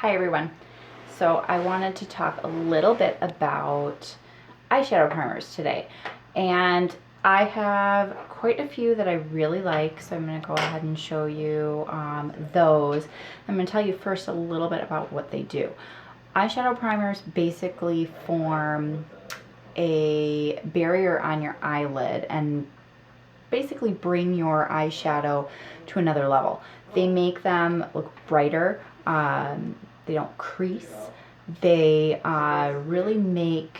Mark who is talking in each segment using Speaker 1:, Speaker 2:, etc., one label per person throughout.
Speaker 1: Hi everyone. So I wanted to talk a little bit about eyeshadow primers today. And I have quite a few that I really like, so I'm going to go ahead and show you those. I'm going to tell you first a little bit about what they do. Eyeshadow primers basically form a barrier on your eyelid and basically bring your eyeshadow to another level. They make them look brighter. They don't crease. They really make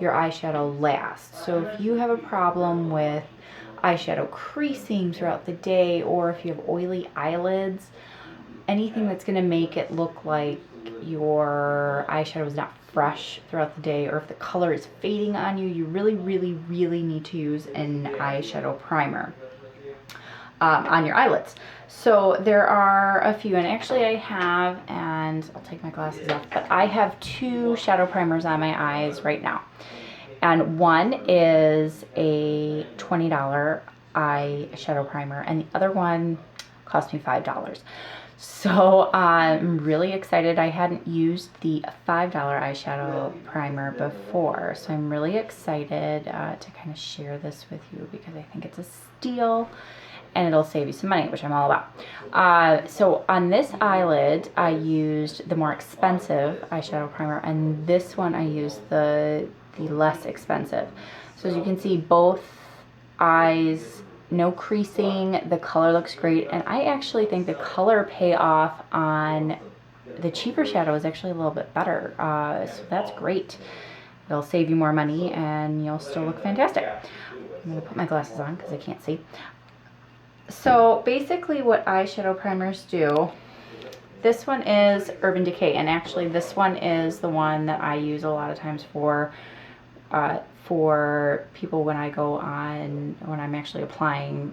Speaker 1: your eyeshadow last. So if you have a problem with eyeshadow creasing throughout the day, or if you have oily eyelids, anything that's going to make it look like your eyeshadow is not fresh throughout the day, or if the color is fading on you, you really need to use an eyeshadow primer on your eyelids. So there are a few, and actually I have, and I'll take my glasses off, but I have two shadow primers on my eyes right now. And one is a $20 eyeshadow primer, and the other one cost me $5. So I'm really excited. I hadn't used the $5 eyeshadow primer before, so I'm really excited to kind of share this with you because I think it's a steal and it'll save you some money, which I'm all about. So on this eyelid, I used the more expensive eyeshadow primer, and this one I used the less expensive. So as you can see, both eyes, no creasing, the color looks great, and I actually think the color payoff on the cheaper shadow is actually a little bit better, so that's great. It'll save you more money and you'll still look fantastic. I'm going to put my glasses on because I can't see. So basically what eyeshadow primers do, this one is Urban Decay, and actually this one is the one that I use a lot of times for people when I'm actually applying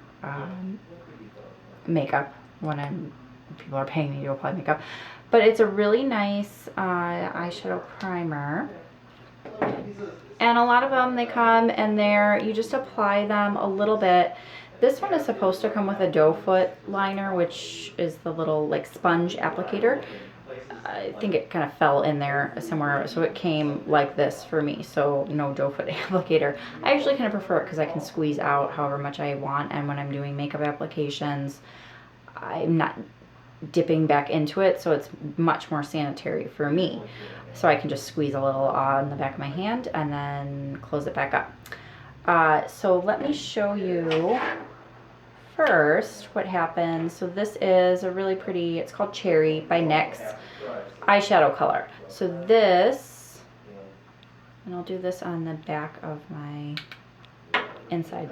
Speaker 1: makeup, when people are paying me to apply makeup. But it's a really nice eyeshadow primer, and a lot of them, they come and you just apply them a little bit. This one is supposed to come with a doe foot liner, which is the little like sponge applicator. I think it kind of fell in there somewhere, so it came like this for me, so no doe foot applicator. I actually kind of prefer it because I can squeeze out however much I want, and when I'm doing makeup applications, I'm not dipping back into it, so it's much more sanitary for me. So I can just squeeze a little on the back of my hand and then close it back up. So let me show you first what happens. So this is a really pretty, it's called Cherry by NYX eyeshadow color. So this, and I'll do this on the back of my inside.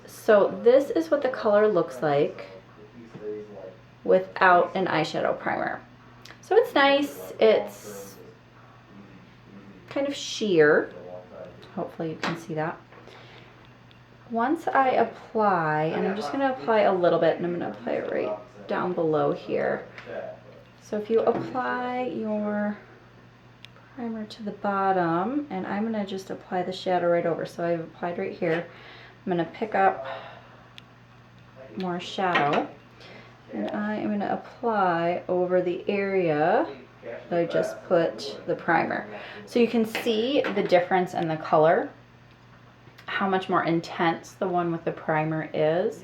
Speaker 1: So this is what the color looks like without an eyeshadow primer. So it's nice. It's kind of sheer. Hopefully you can see that. Once I apply, and I'm just going to apply a little bit, and I'm going to apply it right down below here. So if you apply your primer to the bottom, and I'm going to just apply the shadow right over. So I've applied right here. I'm going to pick up more shadow, and I am going to apply over the area that I just put the primer. So you can see the difference in the color, how much more intense the one with the primer is,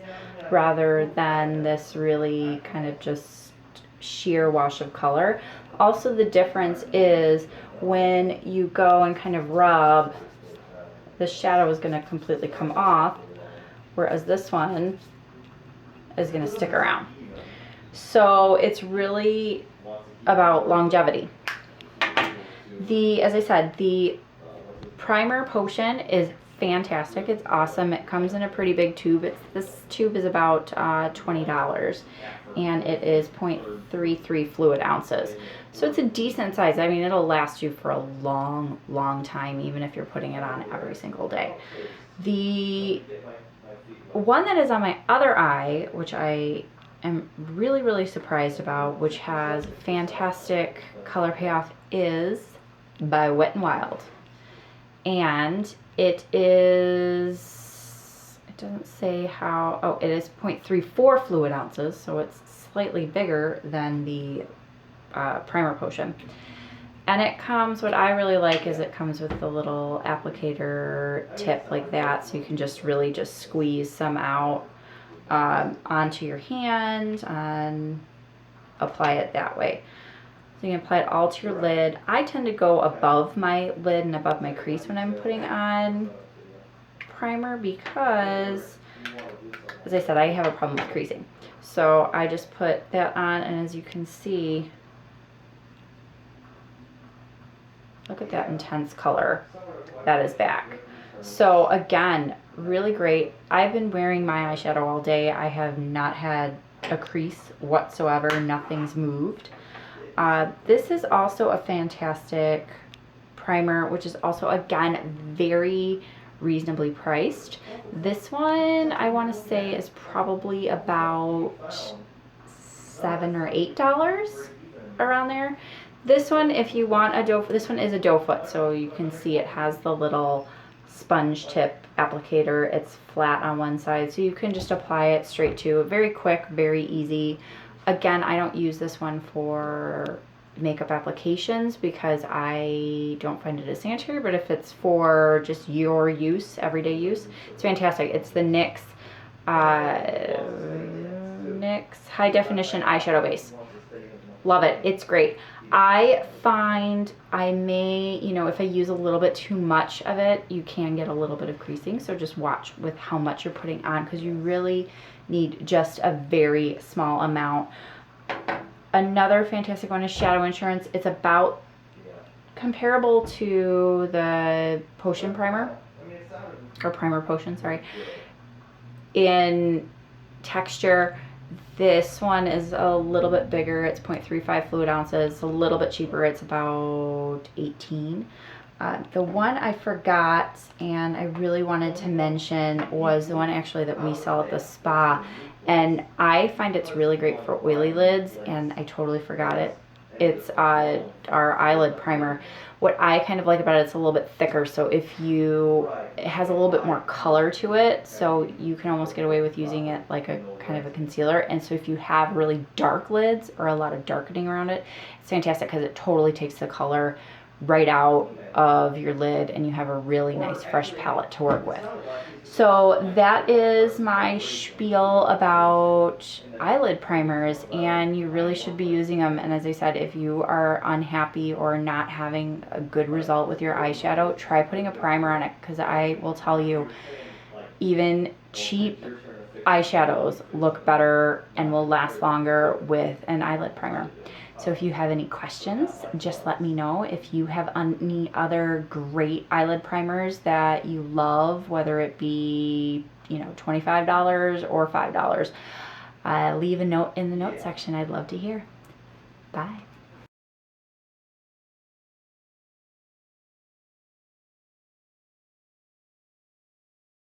Speaker 1: rather than this really kind of just sheer wash of color. Also, the difference is when you go and kind of rub, the shadow is going to completely come off, whereas this one is going to stick around. So it's really about longevity. As I said, the primer potion is fantastic. It's awesome. It comes in a pretty big tube. This tube is about $20, and it is 0.33 fluid ounces. So it's a decent size. I mean, it'll last you for a long time, even if you're putting it on every single day. The one that is on my other eye, which I am really surprised about, which has fantastic color payoff, is by Wet n Wild. And it doesn't say how, it is 0.34 fluid ounces, so it's slightly bigger than the primer potion. And it comes, what I really like is it comes with the little applicator tip like that, so you can just really just squeeze some out onto your hand and apply it that way. So you can apply it all to your lid. I tend to go above my lid and above my crease when I'm putting on primer because, as I said, I have a problem with creasing. So I just put that on, and as you can see, look at that intense color that is back. So again, really great. I've been wearing my eyeshadow all day. I have not had a crease whatsoever. Nothing's moved. This is also a fantastic primer, which is also, again, very reasonably priced. This one, I want to say, is probably about $7 or $8 around there. This one, if you want a doe, this one is a doe foot, so you can see it has the little sponge tip applicator. It's flat on one side, so you can just apply it straight to it. Very quick, very easy. Again, I don't use this one for makeup applications because I don't find it as sanitary, but if it's for just your use, everyday use, it's fantastic. It's the NYX High Definition Eyeshadow Base. Love it. It's great. I find I may, you know, if I use a little bit too much of it, you can get a little bit of creasing. So just watch with how much you're putting on, because you really need just a very small amount. Another fantastic one is Shadow Insurance. It's about comparable to the Potion Primer, or Primer Potion, sorry, in texture. This one is a little bit bigger. It's 0.35 fluid ounces, a little bit cheaper. It's about 18. The one I forgot and I really wanted to mention was the one actually that we sell at the spa, and I find it's really great for oily lids, and I totally forgot it. It's our eyelid primer. What I kind of like about it, it's a little bit thicker, so it has a little bit more color to it, so you can almost get away with using it like a kind of a concealer. And so if you have really dark lids or a lot of darkening around it, it's fantastic because it totally takes the color right out of your lid, and you have a really nice fresh palette to work with. So that is my spiel about eyelid primers, and you really should be using them. And as I said, if you are unhappy or not having a good result with your eyeshadow, try putting a primer on it, because I will tell you, even cheap eyeshadows look better and will last longer with an eyelid primer. So if you have any questions, just let me know. If you have any other great eyelid primers that you love, whether it be, you know, $25 or $5, leave a note in the note section. I'd love to hear. Bye.